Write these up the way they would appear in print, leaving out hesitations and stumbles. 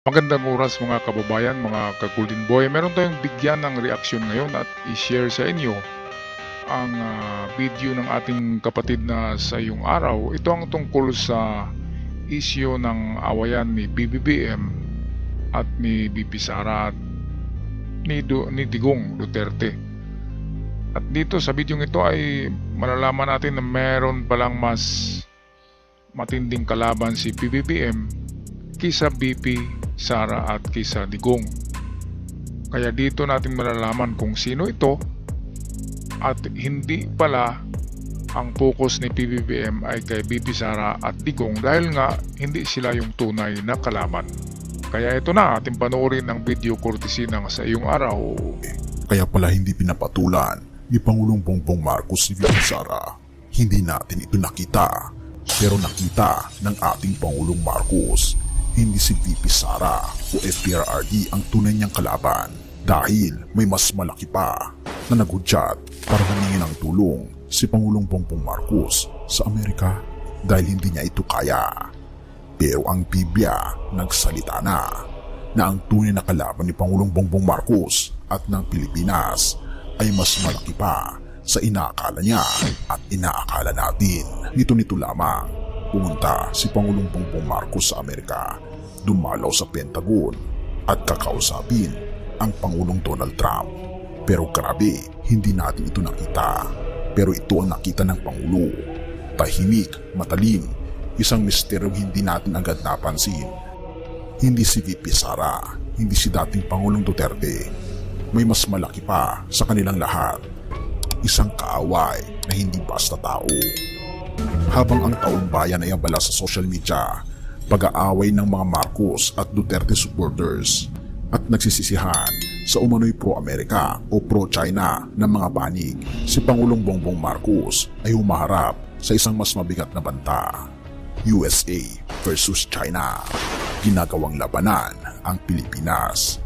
Magandang oras mga kababayan, mga ka-Golden Boy. Meron tayong bigyan ng reaksyon ngayon at i-share sa inyo ang video ng ating kapatid na sa iyong araw. Ito ang tungkol sa isyu ng awayan ni BBBM at ni BP Sara at ni Digong Duterte. At dito sa video ito ay malalaman natin na meron palang mas matinding kalaban si BBBM kisa BP Sara at kisa Digong. Kaya dito natin malalaman kung sino ito at hindi pala ang focus ni PBBM ay kay BP Sara at Digong dahil nga hindi sila yung tunay na kalaban. Kaya ito na, ating panoorin ang video courtesy ng Sa Iyong Araw. Kaya pala hindi pinapatulan ni Pangulong Bongbong Marcos si VP Sara. Hindi natin ito nakita, pero nakita ng ating Pangulong Marcos. Hindi si VP Sara o FPRRD ang tunay niyang kalaban dahil may mas malaki pa na naghudyat para humingi ng tulong si Pangulong Bongbong Marcos sa Amerika dahil hindi niya ito kaya. Pero ang Biblia nagsalita na ang tunay na kalaban ni Pangulong Bongbong Marcos at ng Pilipinas ay mas malaki pa sa inaakala niya at inaakala natin. Nito lamang, pumunta si Pangulong Bongbong Marcos sa Amerika, dumalaw sa Pentagon at kakausapin ang Pangulong Donald Trump. Pero grabe, hindi natin ito nakita. Pero ito ang nakita ng Pangulo. Tahimik, matalim, isang misteryong hindi natin agad napansin. Hindi si VP Sara, hindi si dating Pangulong Duterte. May mas malaki pa sa kanilang lahat. Isang kaaway na hindi basta tao. Habang ang taong bayan ay abala sa social media, pag-aaway ng mga Marcos at Duterte supporters at nagsisisihan sa umano'y pro-Amerika o pro-China ng mga panig, si Pangulong Bongbong Marcos ay humaharap sa isang mas mabigat na banta. USA versus China. Ginagawang labanan ang Pilipinas.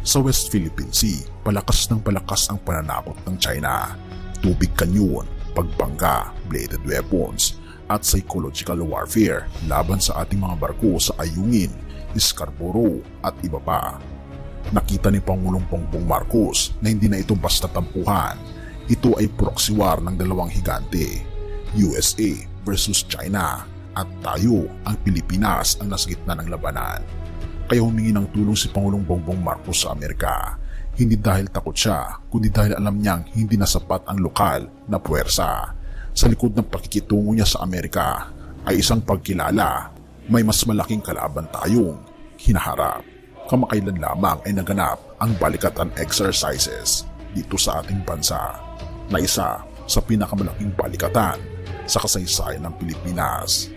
Sa West Philippine Sea, palakas ng palakas ang pananakot ng China. Tubig kanyon, pagbangga, bladed weapons, at psychological warfare laban sa ating mga barko sa Ayungin, Scarborough at iba pa. Nakita ni Pangulong Bongbong Marcos na hindi na ito basta tampuhan. Ito ay proxy war ng dalawang higante, USA versus China, at tayo, ang Pilipinas, ang nasa gitna ng labanan. Kaya humingi ng tulong si Pangulong Bongbong Marcos sa Amerika. Hindi dahil takot siya, kundi dahil alam niyang hindi na sapat ang lokal na puwersa. Sa likod ng pakikitungo niya sa Amerika ay isang pagkilala. May mas malaking kalaban tayong hinaharap. Kamakailan lamang ay naganap ang balikatan exercises dito sa ating bansa na isa sa pinakamalaking balikatan sa kasaysayan ng Pilipinas.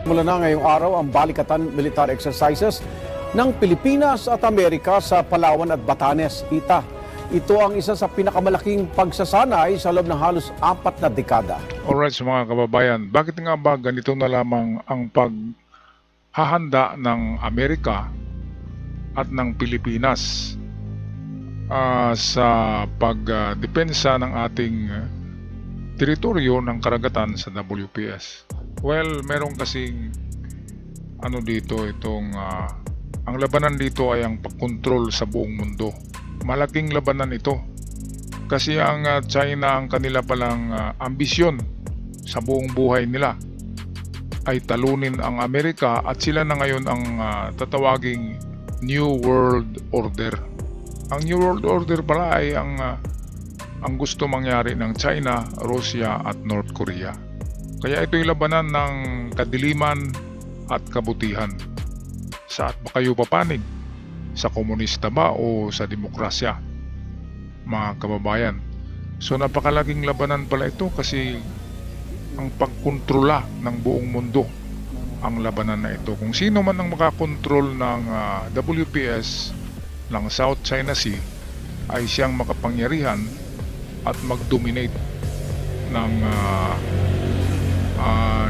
Mula na ngayong araw ang balikatan military exercises ng Pilipinas at Amerika sa Palawan at Batanes, Ita. Ito ang isa sa pinakamalaking pagsasanay sa loob ng halos 4 na dekada. Alright so mga kababayan, bakit nga ba ganito na lamang ang paghahanda ng Amerika at ng Pilipinas sa pagdepensa ng ating teritoryo ng karagatan sa WPS? Well, meron kasing dito itong ang labanan dito ay ang pagkontrol sa buong mundo. Malaking labanan ito kasi ang China, ang kanila palang ambisyon sa buong buhay nila ay talunin ang Amerika at sila na ngayon ang tatawaging New World Order. Ang New World Order pala ay ang gusto mangyari ng China, Russia at North Korea. Kaya ito'y labanan ng kadiliman at kabutihan. Saan ba kayo papanig? Sa komunista ba o sa demokrasya? Mga kababayan. So napakalaking labanan pala ito kasi ang pagkontrola ng buong mundo ang labanan na ito. Kung sino man ang makakontrol ng WPS ng South China Sea ay siyang makapangyarihan at mag-dominate ng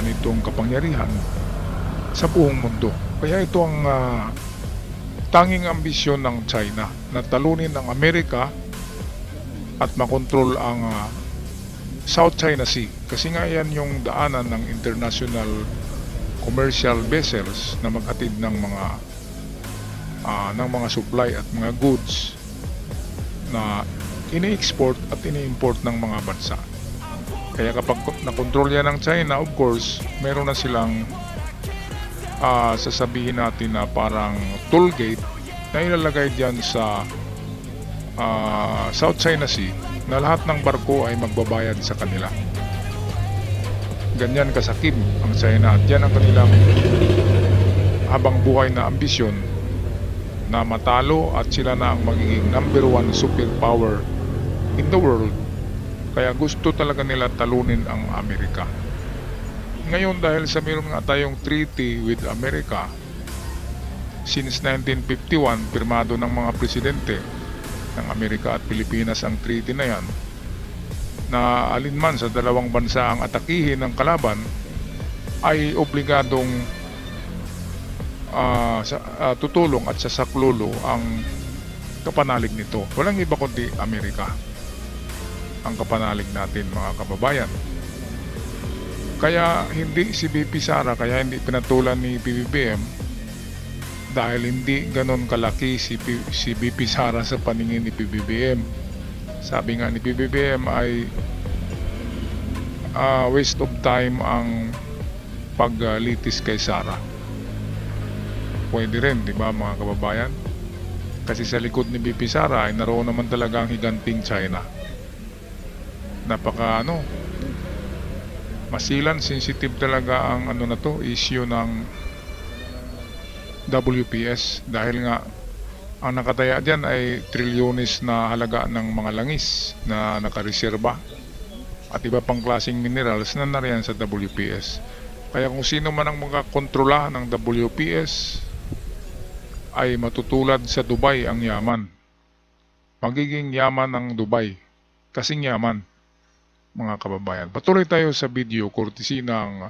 nitong kapangyarihan sa buong mundo. Kaya ito ang tanging ambisyon ng China na talunin ang Amerika at makontrol ang South China Sea. Kasi nga yan yung daanan ng international commercial vessels na maghatid ng mga ng mga supply at mga goods na ini-export at ini-import ng mga bansa. Kaya kapag nakontrol yan ng China, of course, meron na silang sasabihin natin na parang toll gate na ilalagay dyan sa South China Sea na lahat ng barko ay magbabayad sa kanila. Ganyan kasakit ang China at yan ang kanilang habang buhay na ambisyon na matalo at sila na ang magiging number 1 superpower in the world. Kaya gusto talaga nila talunin ang Amerika. Ngayon dahil sa meron nga tayong treaty with America since 1951, pirmado ng mga presidente ng Amerika at Pilipinas ang treaty na yan, na alinman sa dalawang bansa ang atakihin ng kalaban ay obligadong tutulong at sasaklolo ang kapanalig nito. Walang iba kundi Amerika ang kapanalig natin, mga kababayan. Kaya hindi si BP Sara, kaya hindi pinatulan ni PBBM dahil hindi ganon kalaki si BP Sara sa paningin ni PBBM. Sabi nga ni PBBM ay waste of time ang paglitis kay Sara. Pwede rin, di ba mga kababayan? Kasi sa likod ni BP Sara ay naroon naman talaga ang higanting China. Napaka masilan, sensitive talaga ang na to, issue ng WPS dahil nga ang nakataya dyan ay trilyones na halaga ng mga langis na nakareserba at iba pang klaseng minerals na nariyan sa WPS. Kaya kung sino man ang makakontrola ng WPS ay matutulad sa Dubai ang yaman. Magiging yaman ng Dubai, kasing yaman, mga kababayan. Patuloy tayo sa video courtesy ng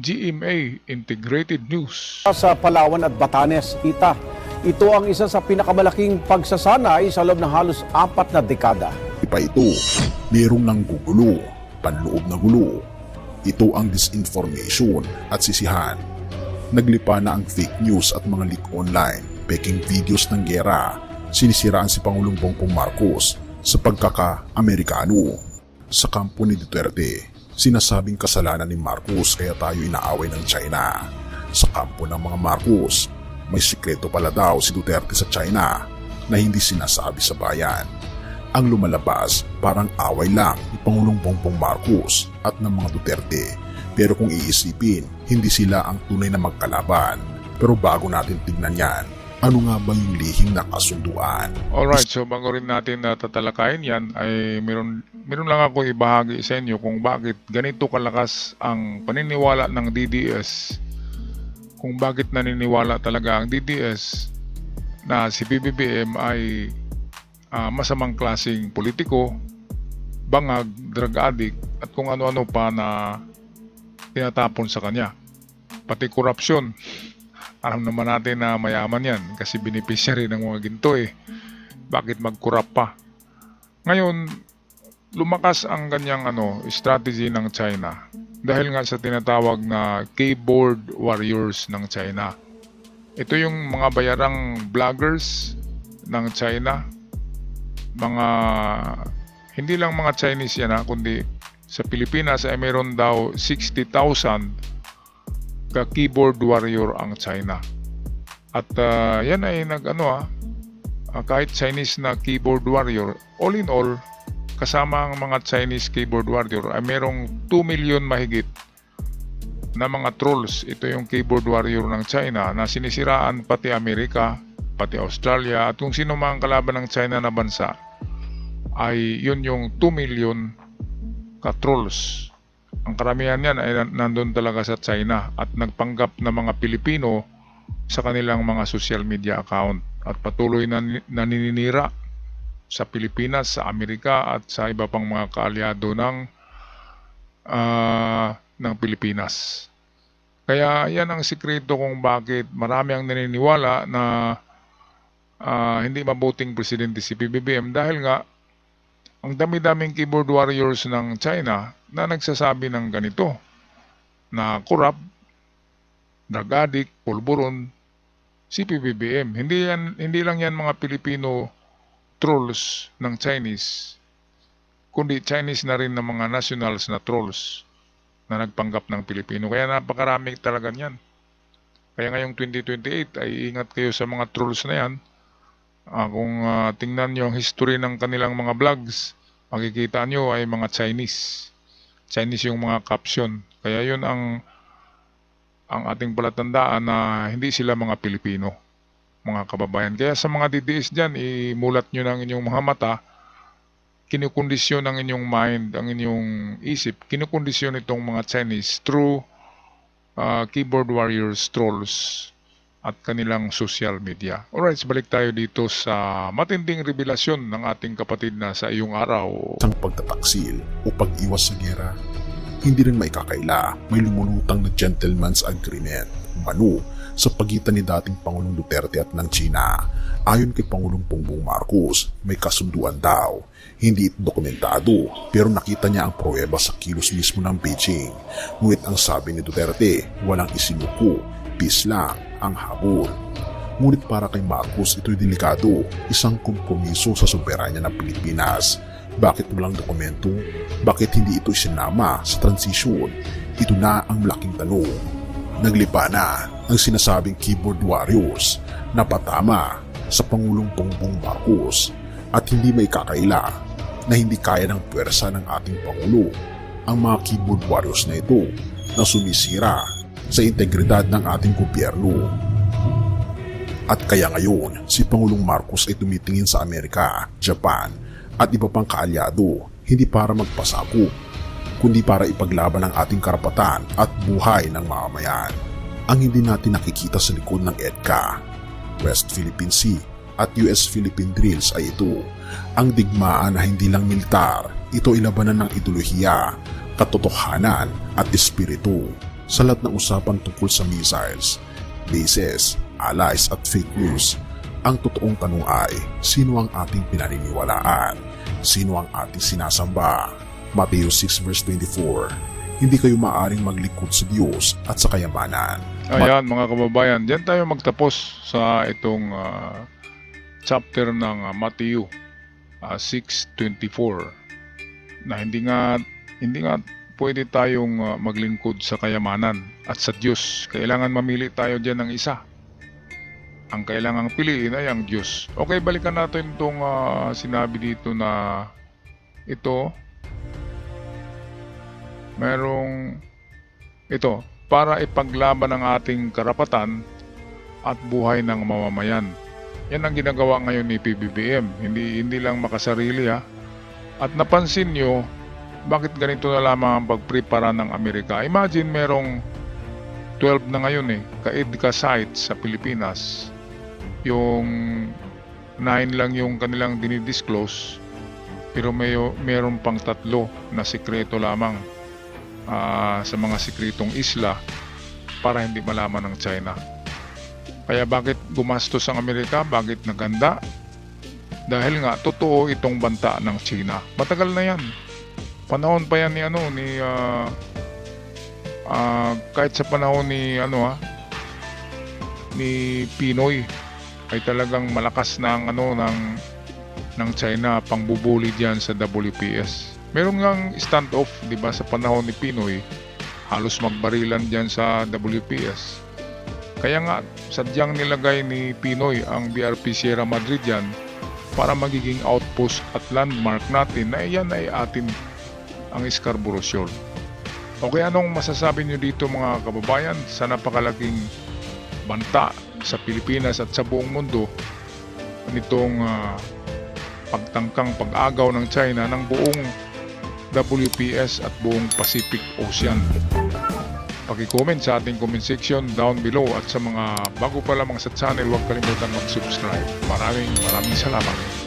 GMA Integrated News. Sa Palawan at Batanes, Ita, ito ang isa sa pinakamalaking pagsasanay sa loob ng halos 4 na dekada. Pa ito, merong nang gugulo, panloob na gulo. Ito ang disinformation at sisihan. Naglipa na ang fake news at mga leak online, peking videos ng gera. Sinisiraan si Pangulong Bongbong Marcos sa pagkaka-Amerikano. Sa kampo ni Duterte, sinasabing kasalanan ni Marcos kaya tayo inaaway ng China. Sa kampo ng mga Marcos, may sikreto pala daw si Duterte sa China na hindi sinasabi sa bayan. Ang lumalabas parang away lang ni Pangulong Bongbong Marcos at ng mga Duterte. Pero kung iisipin, hindi sila ang tunay na magkalaban. Pero bago natin tignan yan, ano nga ba yung lihing nakasunduan? Alright, so bago rin natin tatalakayin yan, ay meron lang ako ibahagi sa inyo kung bakit ganito kalakas ang paniniwala ng DDS. Kung bakit naniniwala talaga ang DDS na si PBBM ay masamang klaseng politiko, bangag, drug addict, at kung ano-ano pa na tinatapon sa kanya. Pati korupsyon. Alam naman natin na mayaman yan kasi beneficiary ng mga ginto eh. Bakit mag-corrupt pa? Ngayon, lumakas ang ganyang strategy ng China dahil nga sa tinatawag na keyboard warriors ng China. Ito yung mga bayarang vloggers ng China. Hindi lang mga Chinese yan kundi sa Pilipinas ay meron daw 60,000 ka-keyboard warrior ang China. At yan ay kahit Chinese na keyboard warrior, all in all, kasama ang mga Chinese keyboard warrior ay merong 2 million mahigit na mga trolls. Ito yung keyboard warrior ng China na sinisiraan pati Amerika, pati Australia, at kung sino mang kalaban ng China na bansa ay yun yung 2 million ka-trolls. Ang karamihan yan ay nandun talaga sa China at nagpanggap na mga Pilipino sa kanilang mga social media account at patuloy na naninira sa Pilipinas, sa Amerika at sa iba pang mga kaalyado ng Pilipinas. Kaya yan ang sikreto kung bakit marami ang naniniwala na hindi mabuting presidente si PBBM dahil nga ang dami-daming keyboard warriors ng China na nagsasabi ng ganito, na corrupt, drug addict, pulburon, si PBBM. Hindi lang yan mga Pilipino trolls ng Chinese, kundi Chinese na rin ng mga nationals na trolls na nagpanggap ng Pilipino. Kaya napakarami talaga niyan. Kaya ngayong 2028 ay ingat kayo sa mga trolls na yan. Kung tingnan nyo ang history ng kanilang mga vlogs, makikita nyo ay mga Chinese. Chinese yung mga caption. Kaya yun ang ating palatandaan na hindi sila mga Pilipino, mga kababayan. Kaya sa mga DDS dyan, imulat nyo ng inyong mga mata, kinukondisyon ang inyong mind, ang inyong isip, kinukondisyon itong mga Chinese through keyboard warriors, trolls, at kanilang social media. Alright, balik tayo dito sa matinding revelasyon ng ating kapatid na sa iyong araw. Isang pagtataksil o pag-iwas sa gera, hindi rin maikakaila may lumulutang na gentleman's agreement umano sa pagitan ni dating Pangulong Duterte at ng China. Ayon kay Pangulong Bongbong Marcos, may kasunduan daw. Hindi ito dokumentado pero nakita niya ang pruweba sa kilos mismo ng Beijing. Ngunit ang sabi ni Duterte, walang isinuko, peace lang ang habol. Ngunit para kay Marcos ito'y delikado, isang kompromiso sa soberanya ng Pilipinas. Bakit walang dokumento? Bakit hindi ito isinama sa transisyon? Ito na ang malaking tanong. Naglipa na ang sinasabing keyboard warriors na patama sa Pangulong Bongbong Marcos at hindi may kakaila na hindi kaya ng puwersa ng ating Pangulo ang mga keyboard warriors na ito na sumisira sa integridad ng ating gobyerno. At kaya ngayon, si Pangulong Marcos ay tumitingin sa Amerika, Japan at iba pang kaalyado, hindi para magpasakop, kundi para ipaglaban ang ating karapatan at buhay ng mamamayan. Ang hindi natin nakikita sa likod ng EDCA, West Philippine Sea at US-Philippine drills ay ito. Ang digmaan na hindi lang militar, ito ay labanan ng ideolohiya, katotohanan at espiritu. Sa lahat ng usapan tungkol sa missiles, bases, allies at fake news, ang totoong tanong ay, sino ang ating pinaniniwalaan? Sino ang ating sinasamba? Mateo 6 verse 24. Hindi kayo maaaring maglingkod sa Diyos at sa kayamanan. Ayan mga kababayan, diyan tayo magtapos sa itong chapter ng Mateo 6:24 na hindi nga pwede tayong maglingkod sa kayamanan at sa Diyos. Kailangan mamili tayo diyan ng isa. Ang kailangang piliin ay ang Diyos. Okay, balikan natin itong sinabi dito na ito. Merong ito, para ipaglaban ang ating karapatan at buhay ng mamamayan. Yan ang ginagawa ngayon ni PBBM. Hindi lang makasarili ha. At napansin nyo, bakit ganito na lamang ang pagprepara ng Amerika? Imagine merong 12 na ngayon ka-EDCA sites sa Pilipinas. Yung 9 lang yung kanilang dinidisclose, pero meron pang 3 na sikreto lamang sa mga sikretong isla para hindi malaman ng China. Kaya bakit gumastos ang Amerika? Bakit naganda? Dahil nga totoo itong banta ng China. Matagal na yan. Panahon pa yan kahit sa panahon ni Pinoy ay talagang malakas ng ng China pangbubuli diyan sa WPS. Meron ngang standoff, 'di ba, sa panahon ni Pinoy, halos magbarilan diyan sa WPS. Kaya nga sadyang nilagay ni Pinoy ang BRP Sierra Madre diyan para magiging outpost at landmark natin na iyan ay atin ang Scarborough Shoal. Okay, anong masasabi nyo dito mga kababayan sa napakalaking banta sa Pilipinas at sa buong mundo nitong pagtangkang pag-agaw ng China ng buong WPS at buong Pacific Ocean? Paki-comment sa ating comment section down below at sa mga bago pa lamang sa channel, huwag kalimutan mag-subscribe. Maraming salamat.